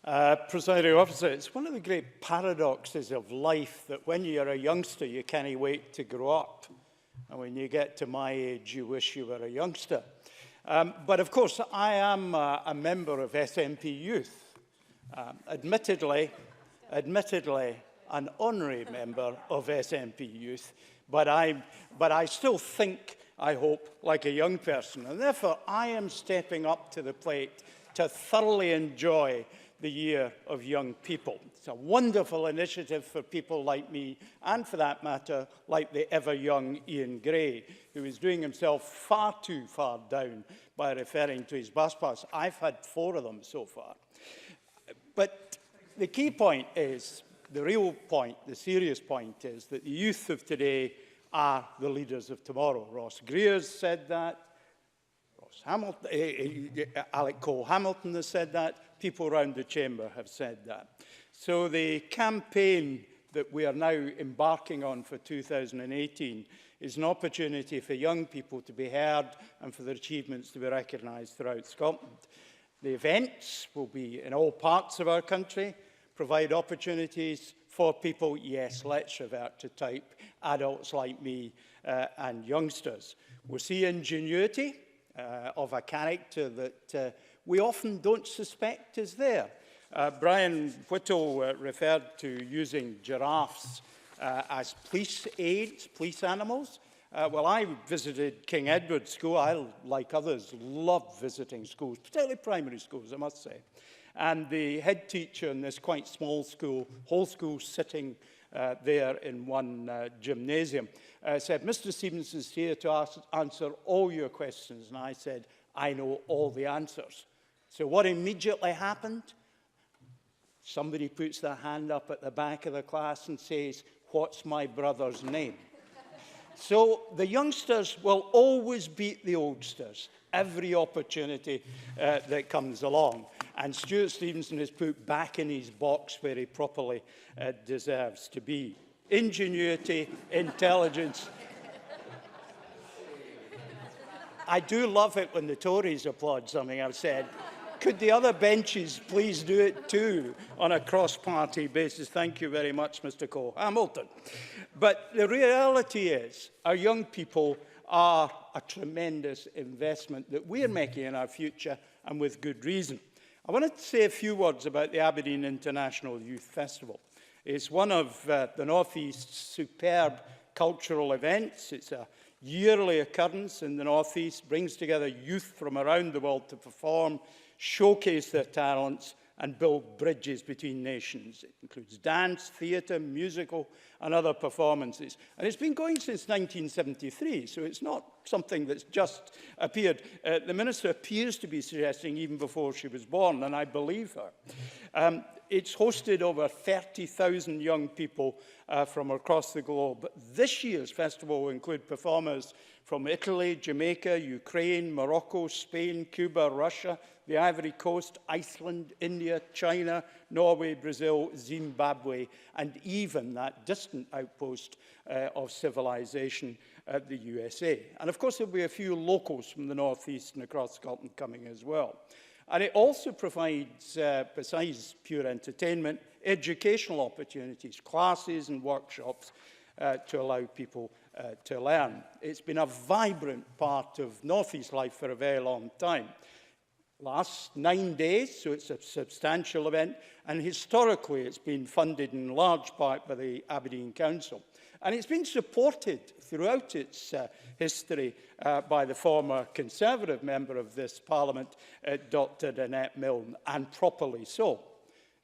Presiding officer, it's one of the great paradoxes of life that when you're a youngster, you can't wait to grow up. And when you get to my age, you wish you were a youngster. But of course, I am a member of SNP Youth. Admittedly, an honorary member of SNP Youth, but I still think, I hope, like a young person. And therefore, I am stepping up to the plate to thoroughly enjoy the Year of Young People. It's a wonderful initiative for people like me, and for that matter, like the ever-young Ian Gray, who is doing himself far too far down by referring to his bus pass. I've had 4 of them so far. But the key point is, the real point, the serious point is that the youth of today are the leaders of tomorrow. Ross Greer's said that. Alec Cole-Hamilton has said that. People around the chamber have said that. So the campaign that we are now embarking on for 2018 is an opportunity for young people to be heard and for their achievements to be recognised throughout Scotland. The events will be in all parts of our country, provide opportunities for people, yes, let's revert to type, adults like me and youngsters. We'll see ingenuity of a character that we often don't suspect is there. Brian Whittle referred to using giraffes as police aids, police animals. Well, I visited King Edward School. I, like others, love visiting schools, particularly primary schools, I must say. And the head teacher in this quite small school, whole school sitting there in one gymnasium, said, Mr. Stevenson is here to answer all your questions. And I said, I know all the answers. So what immediately happened? Somebody puts their hand up at the back of the class and says, what's my brother's name? So the youngsters will always beat the oldsters, every opportunity that comes along. And Stewart Stevenson is put back in his box where he properly deserves to be. Ingenuity, intelligence. I do love it when the Tories applaud something I've said. Could the other benches please do it too on a cross-party basis? Thank you very much, Mr. Cole-Hamilton. But the reality is, our young people are a tremendous investment that we're making in our future, and with good reason. I wanted to say a few words about the Aberdeen International Youth Festival. It's one of the North East's superb cultural events. It's a yearly occurrence in the North East, brings together youth from around the world to perform, showcase their talents, and build bridges between nations. It includes dance, theatre, musical, and other performances. And it's been going since 1973, so it's not something that's just appeared. The Minister appears to be suggesting even before she was born, and I believe her. It's hosted over 30,000 young people from across the globe. This year's festival will include performers from Italy, Jamaica, Ukraine, Morocco, Spain, Cuba, Russia, the Ivory Coast, Iceland, India, China, Norway, Brazil, Zimbabwe, and even that distant outpost of civilization, the USA. And of course, there'll be a few locals from the North East and across Scotland coming as well. And it also provides, besides pure entertainment, educational opportunities, classes and workshops to allow people to learn. It's been a vibrant part of North East life for a very long time. Lasts 9 days, so it's a substantial event, and historically it's been funded in large part by the Aberdeen Council. And it's been supported throughout its history by the former Conservative member of this Parliament, Dr. Annette Milne, and properly so.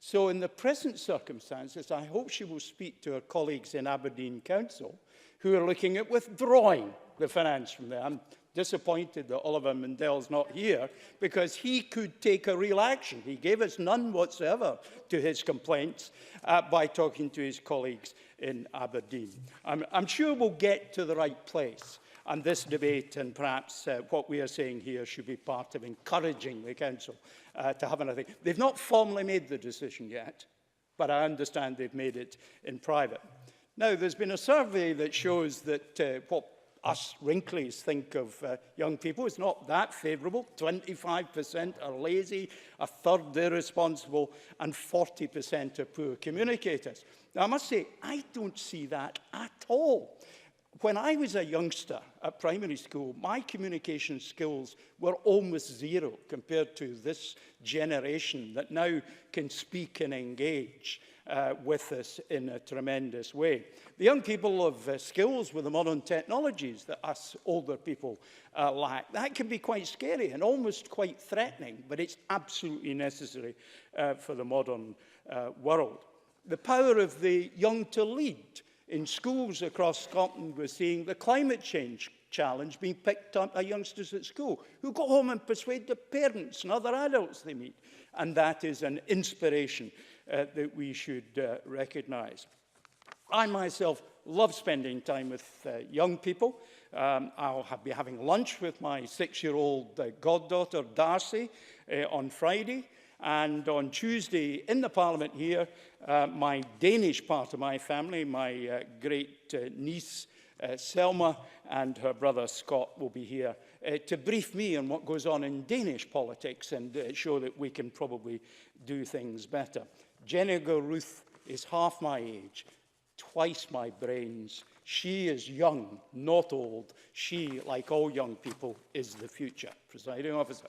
So in the present circumstances, I hope she will speak to her colleagues in Aberdeen Council who are looking at withdrawing the finance from there. I'm disappointed that Oliver Mundell's not here, because he could take a real action. He gave us none whatsoever to his complaints by talking to his colleagues in Aberdeen. I'm sure we'll get to the right place, and this debate and perhaps what we are saying here should be part of encouraging the Council to have another thing. They've not formally made the decision yet, but I understand they've made it in private. Now, there's been a survey that shows that what us wrinklies think of young people. It's not that favourable. 25% are lazy, a third irresponsible, and 40% are poor communicators. Now, I must say, I don't see that at all. When I was a youngster at primary school, my communication skills were almost zero compared to this generation that now can speak and engage with us in a tremendous way. The young people have skills with the modern technologies that us older people lack. That can be quite scary and almost quite threatening, but it's absolutely necessary for the modern world. The power of the young to lead. In schools across Scotland, we're seeing the climate change challenge being picked up by youngsters at school who go home and persuade their parents and other adults they meet. And that is an inspiration that we should recognise. I myself love spending time with young people. I'll be having lunch with my 6-year-old goddaughter, Darcy, on Friday. And on Tuesday, in the Parliament here, my Danish part of my family, my great niece, Selma, and her brother, Scott, will be here to brief me on what goes on in Danish politics and show that we can probably do things better. Jennifer Ruth is half my age, twice my brains. She is young, not old. She, like all young people, is the future. Presiding Officer.